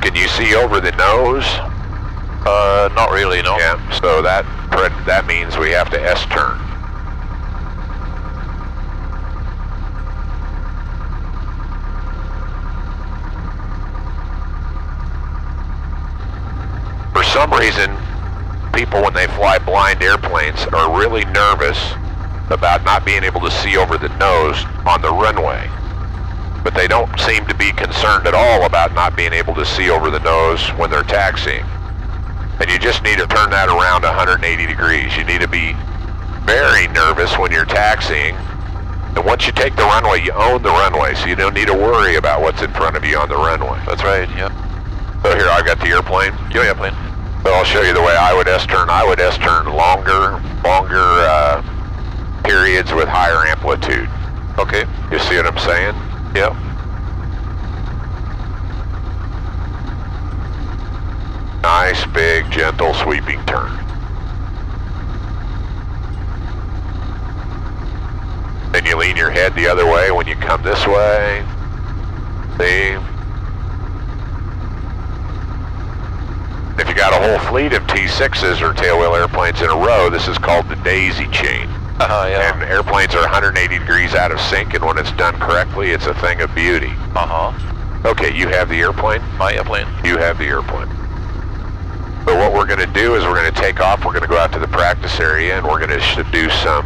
Can you see over the nose? Not really, no. Yeah, so that means we have to S-turn. For some reason, people when they fly blind airplanes are really nervous about not being able to see over the nose on the runway. But they don't seem to be concerned at all about not being able to see over the nose when they're taxiing. And you just need to turn that around 180 degrees. You need to be very nervous when you're taxiing. And once you take the runway, you own the runway, so you don't need to worry about what's in front of you on the runway. That's right, yeah. So here, I've got the airplane. Your airplane. So I'll show you the way I would S-turn. I would S-turn longer periods with higher amplitude. Okay. You see what I'm saying? Yeah. Nice, big, gentle, sweeping turn. Then you lean your head the other way when you come this way. See? If you got a whole fleet of T6s or tailwheel airplanes in a row, this is called the daisy chain. Yeah. And airplanes are 180 degrees out of sync, and when it's done correctly, it's a thing of beauty. Okay, you have the airplane? My airplane. You have the airplane. So what we're going to do is we're going to take off, we're going to go out to the practice area, and we're going to do some,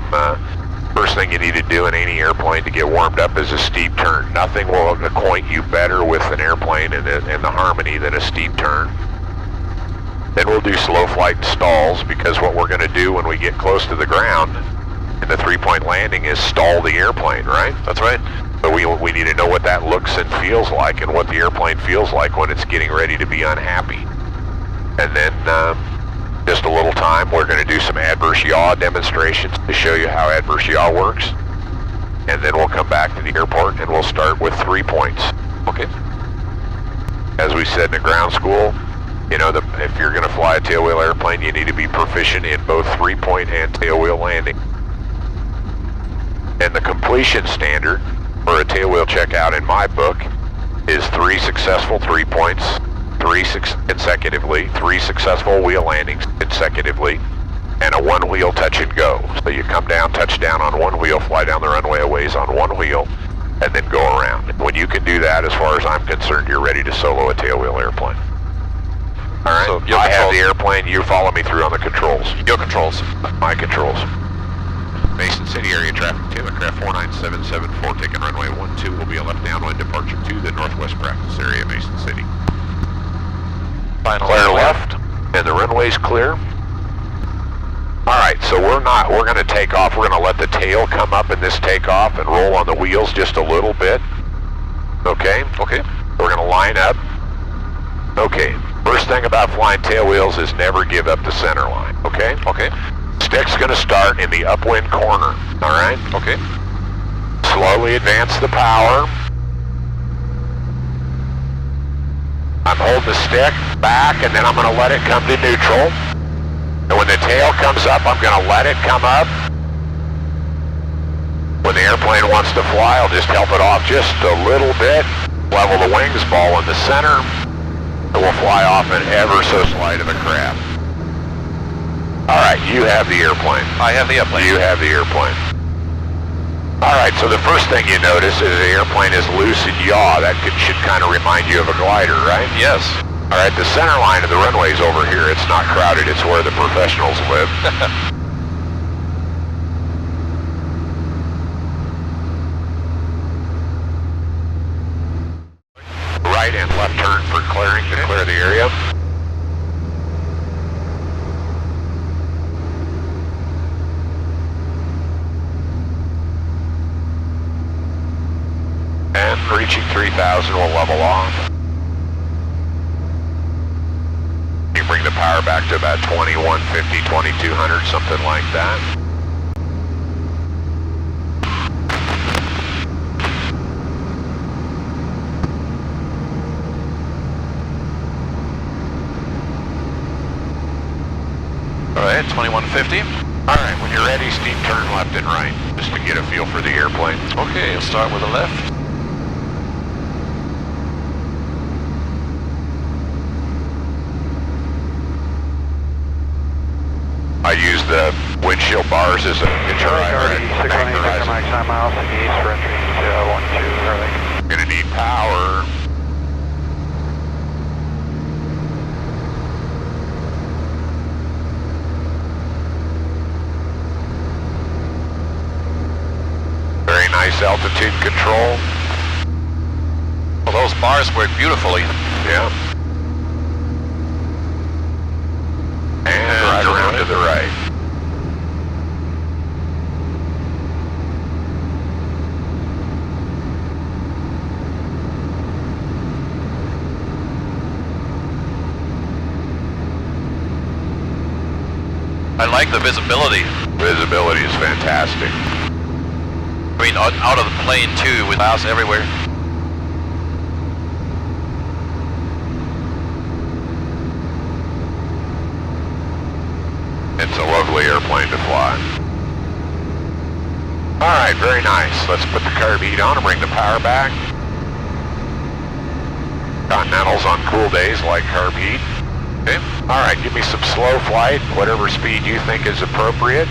first thing you need to do in any airplane to get warmed up is a steep turn. Nothing will acquaint you better with an airplane and the harmony than a steep turn. Then we'll do slow flight stalls, because what we're going to do when we get close to the ground in the three-point landing is stall the airplane, right? That's right. So we need to know what that looks and feels like, and what the airplane feels like when it's getting ready to be unhappy. And then just a little time, we're going to do some adverse yaw demonstrations to show you how adverse yaw works. And then we'll come back to the airport and we'll start with 3 points. Okay. As we said in the ground school, you know, if you're going to fly a tailwheel airplane, you need to be proficient in both 3-point and tailwheel landing. And the completion standard for a tailwheel checkout in my book is 3 successful 3 points, 3 consecutively, 3 successful wheel landings consecutively, and a 1-wheel touch and go. So you come down, touch down on 1 wheel, fly down the runway a ways on 1 wheel, and then go around. When you can do that, as far as I'm concerned, you're ready to solo a tailwheel airplane. All right, so I have the airplane, you follow me through on the controls. Your controls. My controls. Mason City area traffic 2, aircraft 49774, taking runway 12 will be a left downwind departure to the northwest practice area, Mason City. Final Clear left, and the runway's clear. All right, so we're going to take off. We're going to let the tail come up in this takeoff and roll on the wheels just a little bit. Okay? Okay. We're going to line up. Okay, first thing about flying tailwheels is never give up the center line, okay? Okay. Stick's going to start in the upwind corner, all right? Okay. Slowly advance the power. I'm holding the stick back, and then I'm going to let it come to neutral. And when the tail comes up, I'm going to let it come up. When the airplane wants to fly, I'll just help it off just a little bit. Level the wings, ball in the center, and we'll fly off an ever so slight of a crab. All right, you have the airplane. I have the airplane. You have the airplane. All right, so the first thing you notice is the airplane is loose and yaw. That should kind of remind you of a glider, right? Yes. All right, the center line of the runway is over here. It's not crowded. It's where the professionals live. Right and left turn for clearing to clear the area. And reaching 3,000 will level off. You bring the power back to about 2150, 2200, something like that. All right, 2150. All right, when you're ready, steep turn left and right, just to get a feel for the airplane. Okay, I'll start with the left. I use the windshield bars as a picture. Already 618, Victor Mike, 9 miles east for entry 12, early. Gonna need power. Very nice altitude control. Well, those bars work beautifully. Yeah. And right around to the right. I like the visibility. Visibility is fantastic. I mean, out of the plane too, with clouds everywhere. It's a lovely airplane to fly. Alright, very nice. Let's put the carb heat on and bring the power back. Continentals on cool days like carb heat. Okay. Alright, give me some slow flight, whatever speed you think is appropriate.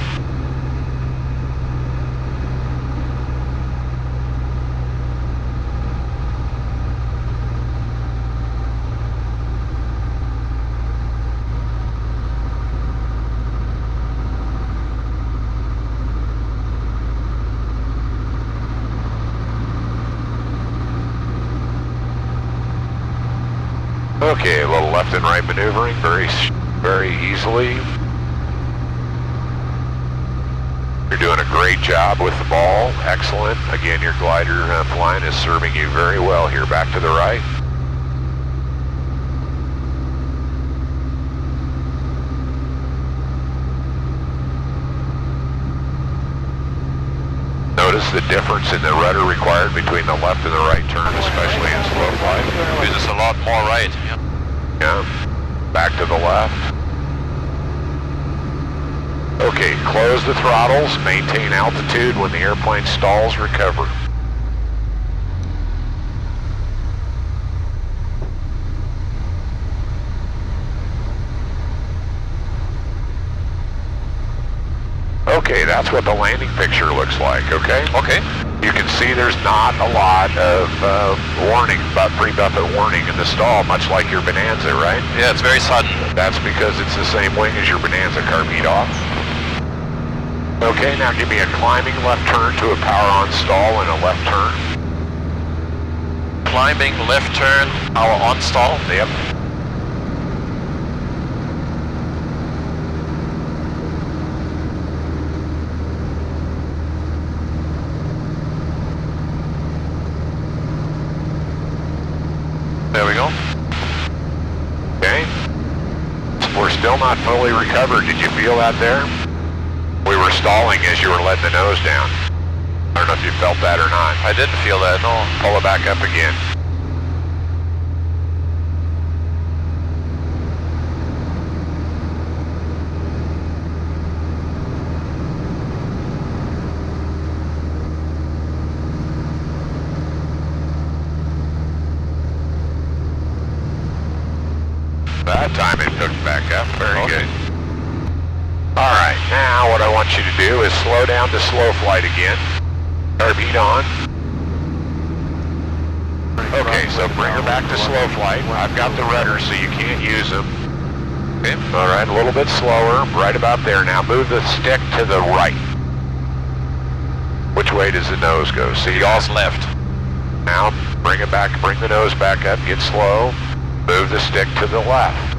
Okay, a little left and right maneuvering, very easily. You're doing a great job with the ball. Excellent. Again, your glider flying is serving you very well here. Back to the right. Notice the difference in the rudder required between the left and the right turn, especially in slow flight. This is a lot more right. Yep. Yeah. Back to the left. Okay, close the throttles, maintain altitude. When the airplane stalls, recover. Okay, that's what the landing picture looks like, okay? Okay. You can see there's not a lot of warning, pre-buffet warning in the stall, much like your Bonanza, right? Yeah, it's very sudden. That's because it's the same wing as your Bonanza. Carb heat off. Okay, now give me a climbing left turn to a power on stall and a left turn. Climbing left turn, power on stall. Yep. There we go. Okay. We're still not fully recovered. Did you feel that there? We were stalling as you were letting the nose down. I don't know if you felt that or not. I didn't feel that, no. Pull it back up again. That time it took back up. Very good. All right, now what I want you to do is slow down to slow flight again. Carb heat on. Okay, so bring her back to slow flight. I've got the rudders so you can't use them. Okay. All right, a little bit slower, right about there. Now move the stick to the right. Which way does the nose go? See, Yaw's left. now bring it back, bring the nose back up, get slow. Move the stick to the left.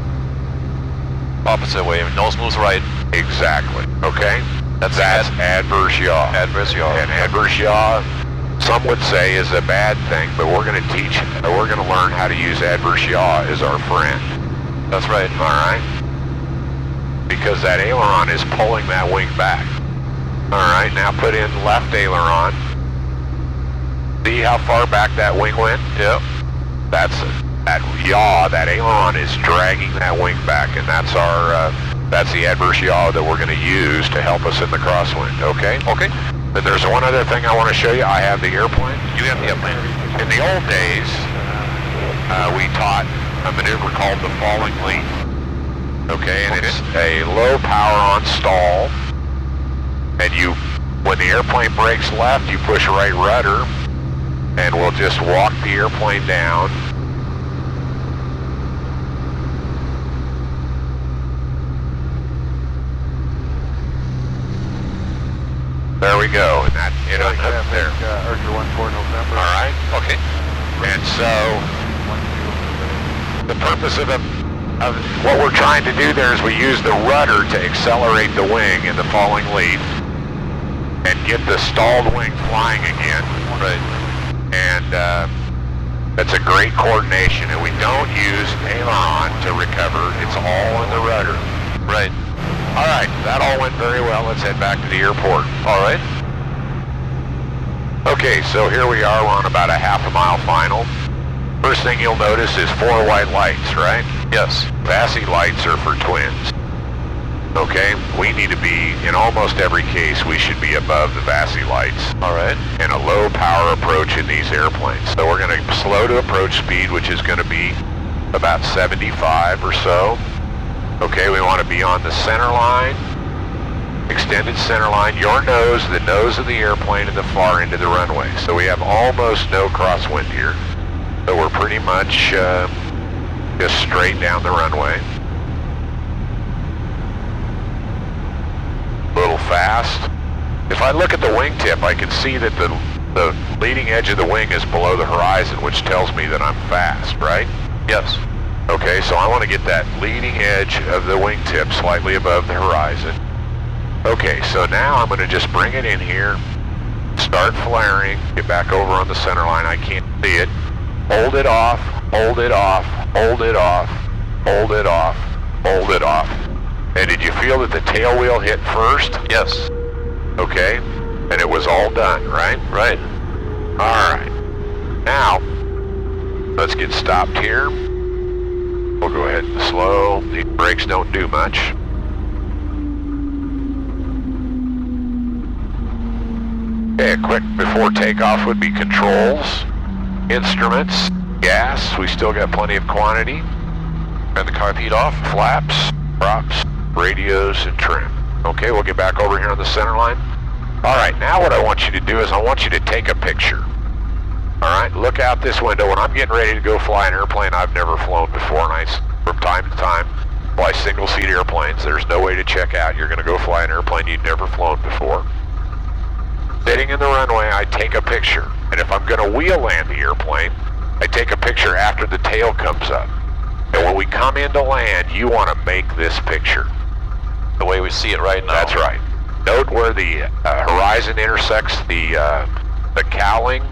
Opposite way, nose moves right. Exactly, okay? That's adverse yaw. Adverse yaw. And adverse yaw, some would say, is a bad thing, but we're going to learn how to use adverse yaw as our friend. That's right. All right? Because that aileron is pulling that wing back. All right, now put in left aileron. See how far back that wing went? Yep. That's that yaw, that aileron is dragging that wing back, and that's our, that's the adverse yaw that we're going to use to help us in the crosswind, okay? Okay. And there's one other thing I want to show you. I have the airplane. You have the airplane. In the old days, we taught a maneuver called the falling leap. Okay, and it's a low power on stall. And when the airplane brakes left, you push right rudder, and we'll just walk the airplane down. There we go, and that, there. Archer 14 November. All right, okay. And so, the purpose of what we're trying to do there is we use the rudder to accelerate the wing in the falling lead and get the stalled wing flying again. Right. And that's a great coordination, and we don't use aileron to recover. It's all in the rudder. Right. All right, that all went very well. Let's head back to the airport. All right. Okay, so here we are. We're on about a half a mile final. First thing you'll notice is 4 white lights, right? Yes. VASI lights are for twins. Okay, we need to be, in almost every case, we should be above the VASI lights. All right. And a low power approach in these airplanes. So we're going to slow to approach speed, which is going to be about 75 or so. Okay, we want to be on the center line, extended center line, your nose, the nose of the airplane, and the far end of the runway. So we have almost no crosswind here. So we're pretty much just straight down the runway. A little fast. If I look at the wingtip, I can see that the leading edge of the wing is below the horizon, which tells me that I'm fast, right? Yes. Okay, so I want to get that leading edge of the wingtip slightly above the horizon. Okay, so now I'm going to just bring it in here, start flaring, get back over on the center line. I can't see it. Hold it off, hold it off, hold it off, hold it off, hold it off. And did you feel that the tail wheel hit first? Yes. Okay, and it was all done, right? Right. All right. Now, let's get stopped here. We'll go ahead and slow. These brakes don't do much. Okay, quick before takeoff would be controls, instruments, gas. We still got plenty of quantity. Turn the carpet off, flaps, props, radios, and trim. Okay, we'll get back over here on the center line. All right, now what I want you to do is I want you to take a picture. All right, look out this window. When I'm getting ready to go fly an airplane I've never flown before, and I, from time to time, fly single-seat airplanes. There's no way to check out. You're going to go fly an airplane you've never flown before. Sitting in the runway, I take a picture. And if I'm going to wheel land the airplane, I take a picture after the tail comes up. And when we come into land, you want to make this picture. The way we see it right now. That's right. Note where the horizon intersects the cowling.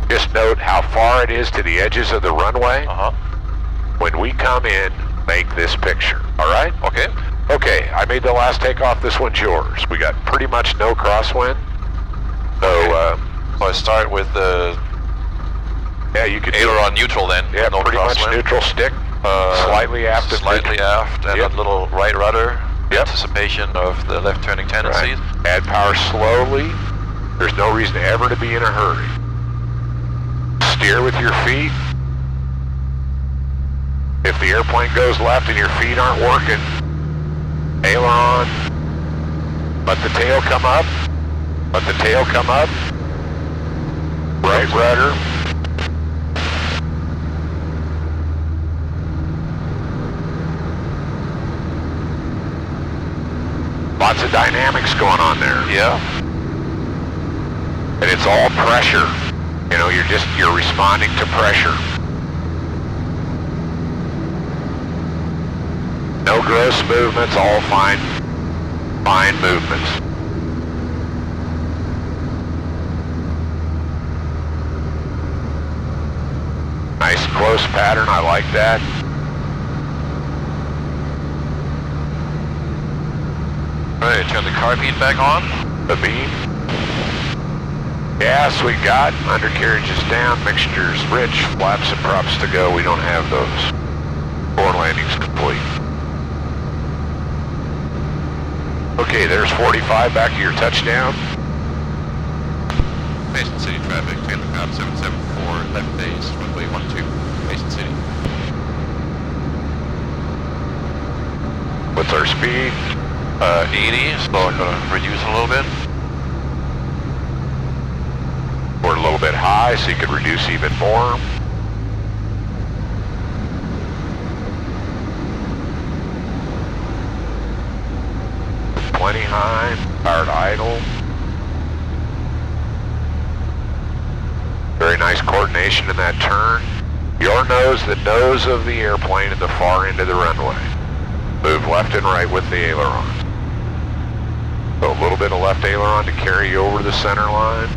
Just note how far it is to the edges of the runway. When we come in, make this picture. All right? Okay. Okay, I made the last takeoff. This one's yours. We got pretty much no crosswind. So, so I start with the you could aileron neutral then. Yeah, no pretty crosswind. much neutral stick. Slightly aft. Slightly aft, and a little right rudder. Anticipation of the left turning tendencies. Right. Add power slowly. There's no reason ever to be in a hurry. Steer with your feet. If the airplane goes left and your feet aren't working, aileron. Let the tail come up. Let the tail come up. Right rudder. Lots of dynamics going on there. Yeah. And it's all pressure. You know, you're responding to pressure. No gross movements, all fine movements. Nice close pattern, I like that. Alright, turn the car bead back on. The beam. Gas we got, undercarriage is down, mixtures rich, flaps and props to go. We don't have those. Forward landing's complete. Okay, there's 45 back to your touchdown. Mason City traffic, Tailorcraft 774, left base, runway 12, Mason City. What's our speed? 80, so I'm going to reduce a little bit. We're a little bit high, so you could reduce even more. Plenty high, powered idle. Very nice coordination in that turn. Your nose, the nose of the airplane at the far end of the runway. Move left and right with the ailerons. So a little bit of left aileron to carry you over the center line.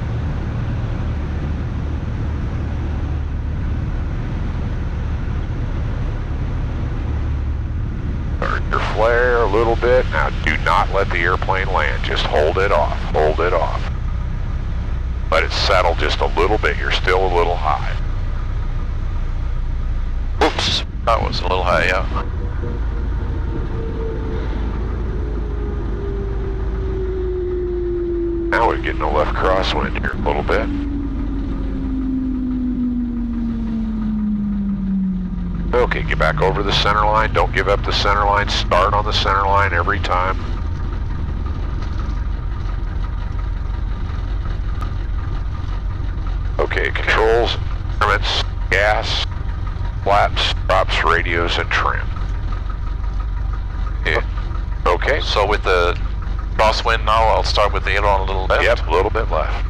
Turn your flare a little bit. Now do not let the airplane land. Just hold it off. Hold it off. Let it settle just a little bit. You're still a little high. Oops, that was a little high, yeah. Now we're getting a left crosswind here a little bit. Okay, get back over the center line. Don't give up the center line. Start on the center line every time. Okay, controls, instruments, gas, flaps, props, radios, and trim. Yeah. Okay. So with the crosswind now, I'll start with the aileron a little left. Yep, a little bit left.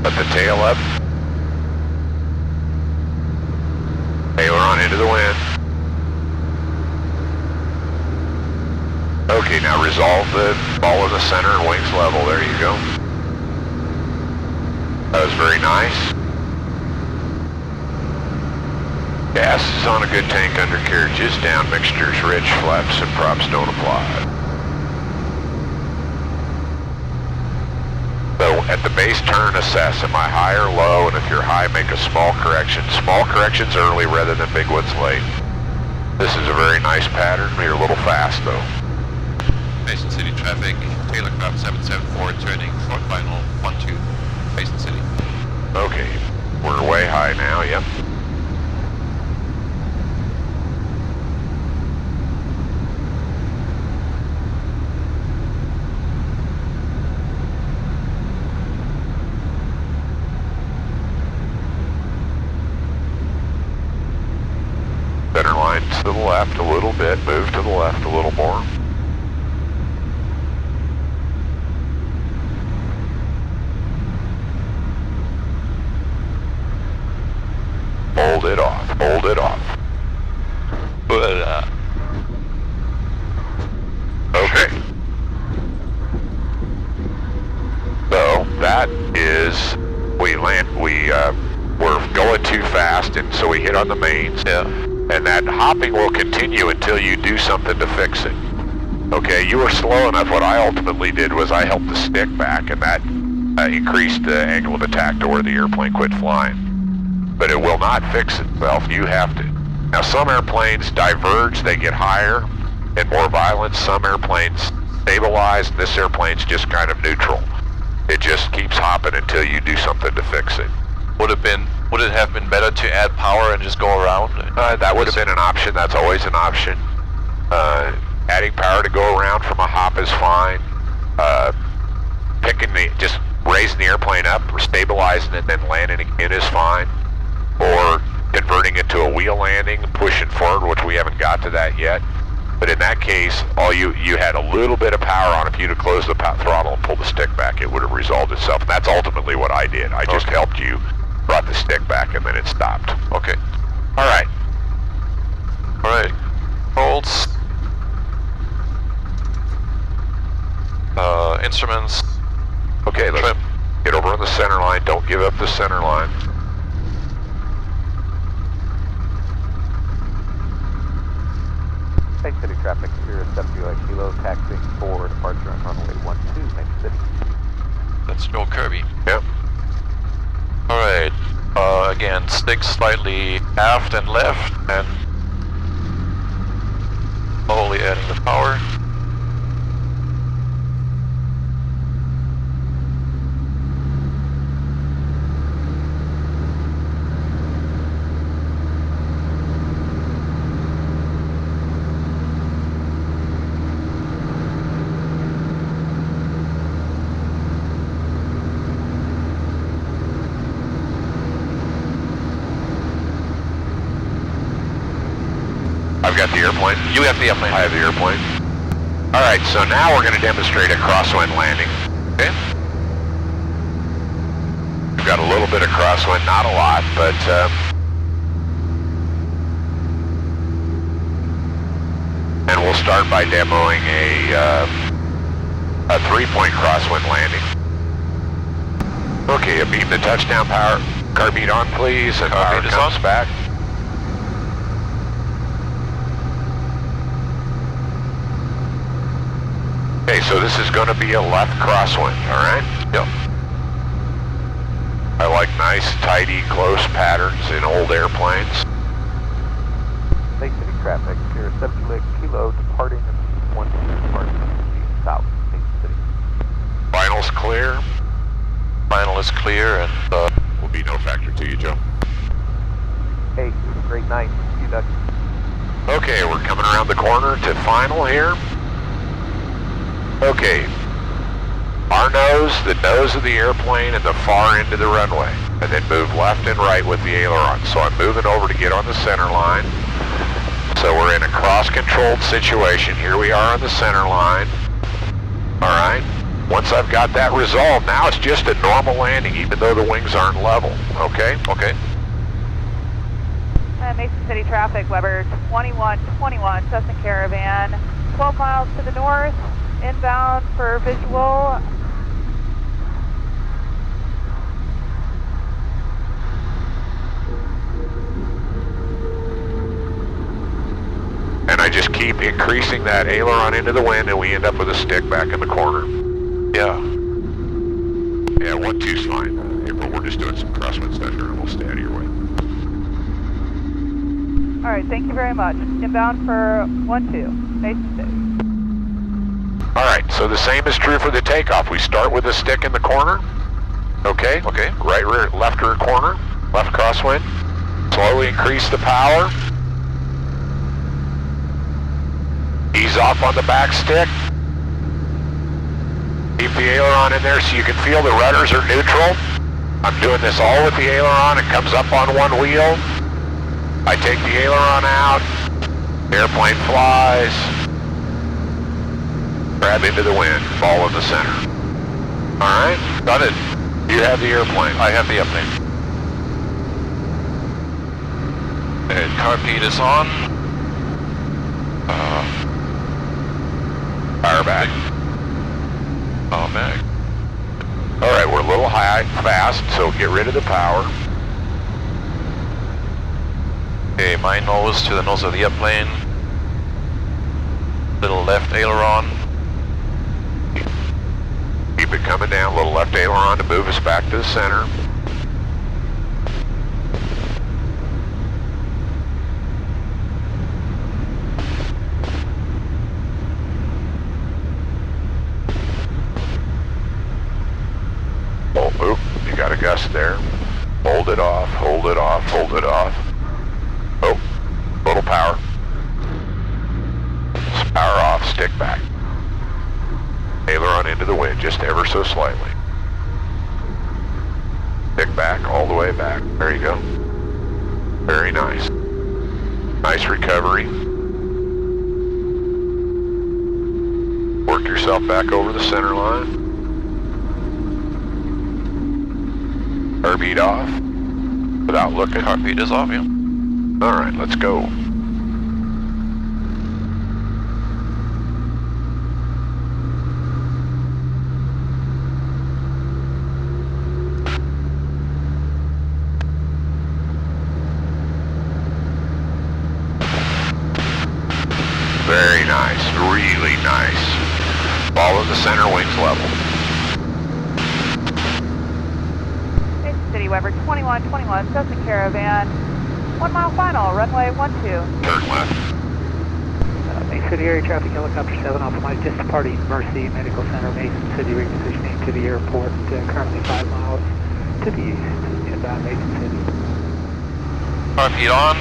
Let the tail up. Aileron into the wind. Okay, now resolve the ball in the center and wings level. There you go. That was very nice. Gas is on a good tank, undercarriage is down, mixtures rich, flaps and props don't apply. So at the base turn, assess, am I high or low? And if you're high, make a small correction. Small corrections early rather than big ones late. This is a very nice pattern. You're a little fast though. Basin City traffic, Tailorcraft 774 turning short final 12, Basin City. Okay, we're way high now, yep. Center line to the left a little bit, move to the left a little more. Hold it off, hold it off. Okay. So that is, we're going too fast and so we hit on the mains. Yeah. And that hopping will continue until you do something to fix it. Okay, you were slow enough. What I ultimately did was I helped the stick back and that increased the angle of attack to where the airplane quit flying. But it will not fix itself, you have to. Now some airplanes diverge, they get higher and more violent. Some airplanes stabilize, this airplane's just kind of neutral. It just keeps hopping until you do something to fix it. Would it have been better to add power and just go around? That would have been an option, that's always an option. Adding power to go around from a hop is fine. Just raising the airplane up, stabilizing it, then landing again is fine. Or converting it to a wheel landing, pushing forward, which we haven't got to that yet. But in that case, all you had a little bit of power on. If you'd have closed the throttle and pulled the stick back, it would have resolved itself. And that's ultimately what I did. I just helped you, brought the stick back, and then it stopped. Okay. All right. All right. Holds. Instruments. Okay, let's get over on the center line. Don't give up the center line. Tank City traffic, Sierra 70 Kilo, taxiing for departure on runway 12, Tank City. That's Joe Kirby. Yep. Alright, again, stick slightly aft and left, and Slowly adding the power. I've got the airplane. You got the airplane. I have the airplane. All right, so now we're going to demonstrate a crosswind landing. Okay. We've got a little bit of crosswind, not a lot, but and we'll start by demoing a 3-point crosswind landing. Okay, beam the touchdown power. Car beat on, please, and power comes back. Okay, so this is going to be a left crosswind, all right? Yep. I like nice, tidy, close patterns in old airplanes. Bay City traffic, Sierra 7 Kilo departing 12 departing south, Bay City. Final's clear. Final is clear and Will be no factor to you, Joe. Hey, great night. See you, Doug. Okay, we're coming around the corner to final here. Okay, our nose, the nose of the airplane, and the far end of the runway, and then move left and right with the aileron. So I'm moving over to get on the center line. So we're in a cross-controlled situation. Here we are on the center line. All right. Once I've got that resolved, now it's just a normal landing, even though the wings aren't level. Okay? Okay. Mason City traffic, Weber 2121, Cessna Caravan, 12 miles to the north, inbound for visual. And I just keep increasing that aileron into the wind, and we end up with a stick back in the corner. yeah. Yeah, 1-2's fine. April, we're just doing some crosswind stuff here, and we'll stay out of your way. All right, thank you very much. Inbound for 12, Mason City. All right, so the same is true for the takeoff. We start with a stick in the corner. Okay? Okay. Right rear, left rear corner, left crosswind. Slowly increase the power. Ease off on the back stick. Keep the aileron in there so you can feel the rudders are neutral. I'm doing this all with the aileron. It comes up on one wheel. I take the aileron out. Airplane flies. Grab into the wind. Fall in the center. All right? Got it. You have the airplane. I have the airplane. And carpet is on. Fire back. Oh, back. All right, we're a little high, fast, so get rid of the power. Okay, my nose to the nose of the airplane. Little left aileron. Keep it coming down, little left aileron to move us back to the center. Oh, oop, you got a gust there. Hold it off, hold it off, hold it off. Oh, little power. Power off, stick back. Aileron into the wind, just ever so slightly. Stick back, all the way back. There you go. Very nice. Nice recovery. Work yourself back over the center line. Carbeat off. Without looking. Carpet is off, yeah. All right, let's go. Very nice, really nice. Ball in the center, wings level. Mason City, Weber 2121, Cessna Caravan, 1 mile final, runway 12. Turn left. Mason City area traffic, helicopter 7 Alpha Mike, just departing Mercy Medical Center, Mason City, repositioning to the airport, currently 5 miles to the east, inbound Mason City. 5 feet on,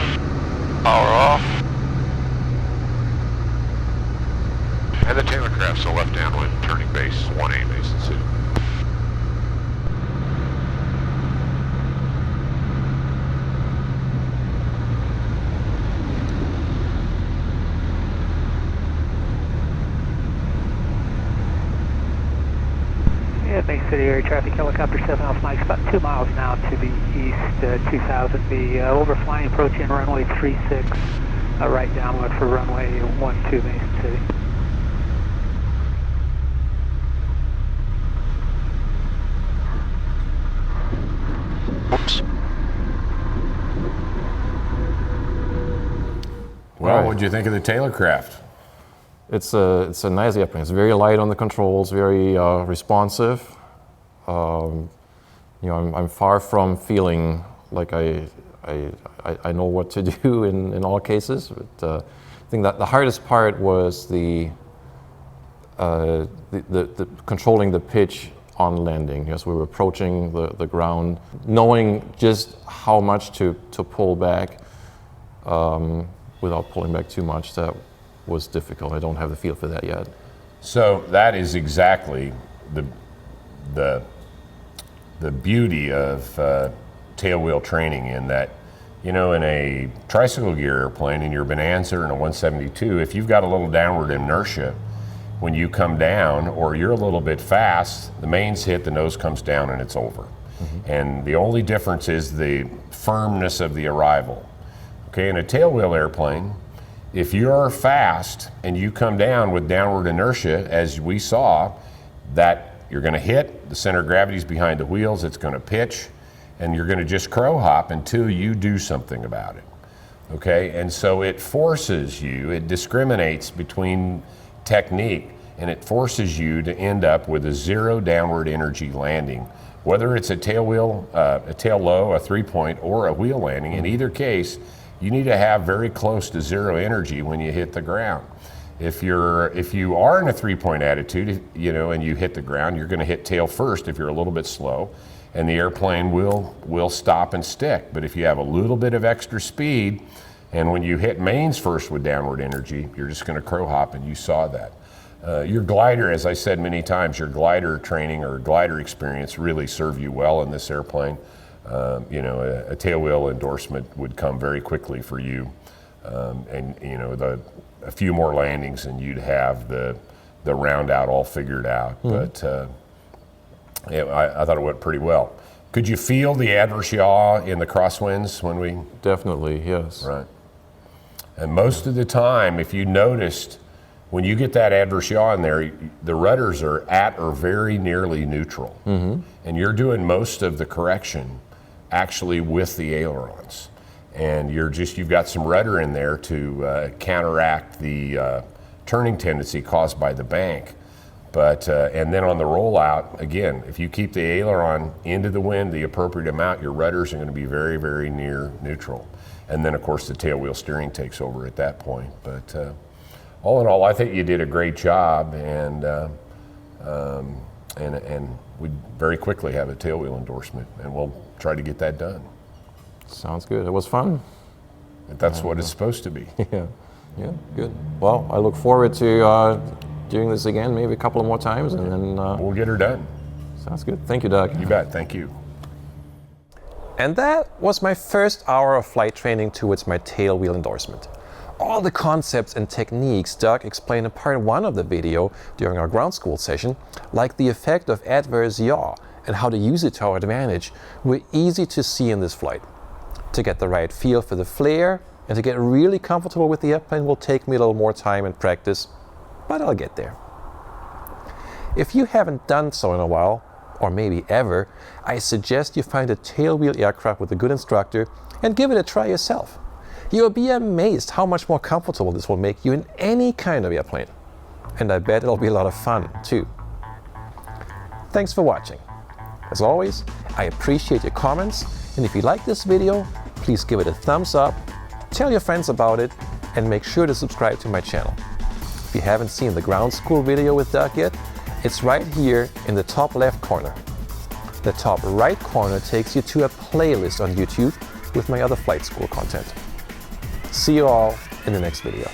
power off. And the Tailorcraft's a left downwind, turning base 1A, Mason City. Yeah, Mason City area traffic, helicopter 7 Alpha Mike, about 2 miles now to the east, 2000. Be overflying, approaching runway 36, right downwind for runway 12, Mason City. Oops. Well, what'd you think of the Tailorcraft? It's a nice airplane. It's very light on the controls, very responsive. I'm far from feeling like I know what to do in all cases. But I think that the hardest part was the controlling the pitch on landing. As we were approaching the ground, knowing just how much to pull back without pulling back too much. That was difficult. I don't have the feel for that yet. So that is exactly the beauty of tailwheel training, in that, in a tricycle gear airplane, in your Bonanza and a 172, if you've got a little downward inertia, when you come down or you're a little bit fast, the mains hit, the nose comes down, and it's over. Mm-hmm. And the only difference is the firmness of the arrival. Okay, in a tailwheel airplane, if you're fast and you come down with downward inertia, as we saw, that you're going to hit, the center of gravity's behind the wheels, it's going to pitch, and you're going to just crow hop until you do something about it. Okay, and so it forces you, it discriminates between technique, and it forces you to end up with a zero downward energy landing, whether it's a tailwheel, a tail low, a 3-point, or a wheel landing. In either case, you need to have very close to zero energy when you hit the ground. If you are in a 3-point attitude, and you hit the ground, you're going to hit tail first if you're a little bit slow, and the airplane will stop and stick. But if you have a little bit of extra speed, and when you hit mains first with downward energy, you're just going to crow hop, and you saw that. Your glider, as I said many times, your glider training or glider experience really served you well in this airplane. A tailwheel endorsement would come very quickly for you, a few more landings and you'd have the round out all figured out. Mm-hmm. But I thought it went pretty well. Could you feel the adverse yaw in the crosswinds when we? Definitely, yes. Right. And most of the time, if you noticed, when you get that adverse yaw in there, the rudders are at or very nearly neutral. Mm-hmm. And you're doing most of the correction actually with the ailerons. And you've got some rudder in there to counteract the turning tendency caused by the bank. But, and then on the rollout, again, if you keep the aileron into the wind the appropriate amount, your rudders are going to be very, very near neutral. And then, of course, the tailwheel steering takes over at that point. But all in all, I think you did a great job, and we very quickly have a tailwheel endorsement, and we'll try to get that done. Sounds good. It was fun. That's what it's supposed to be. Yeah, good. Well, I look forward to doing this again, maybe a couple of more times, and then we'll get her done. Sounds good. Thank you, Doug. You bet. Thank you. And that was my first hour of flight training towards my tailwheel endorsement. All the concepts and techniques Doug explained in part 1 of the video during our ground school session, like the effect of adverse yaw and how to use it to our advantage, were easy to see in this flight. To get the right feel for the flare and to get really comfortable with the airplane will take me a little more time and practice, but I'll get there. If you haven't done so in a while, or maybe ever, I suggest you find a tailwheel aircraft with a good instructor and give it a try yourself. You'll be amazed how much more comfortable this will make you in any kind of airplane. And I bet it'll be a lot of fun, too. Thanks for watching. As always, I appreciate your comments, and if you like this video, please give it a thumbs up, tell your friends about it, and make sure to subscribe to my channel. If you haven't seen the ground school video with Doug yet, it's right here in the top left corner. The top right corner takes you to a playlist on YouTube with my other flight school content. See you all in the next video.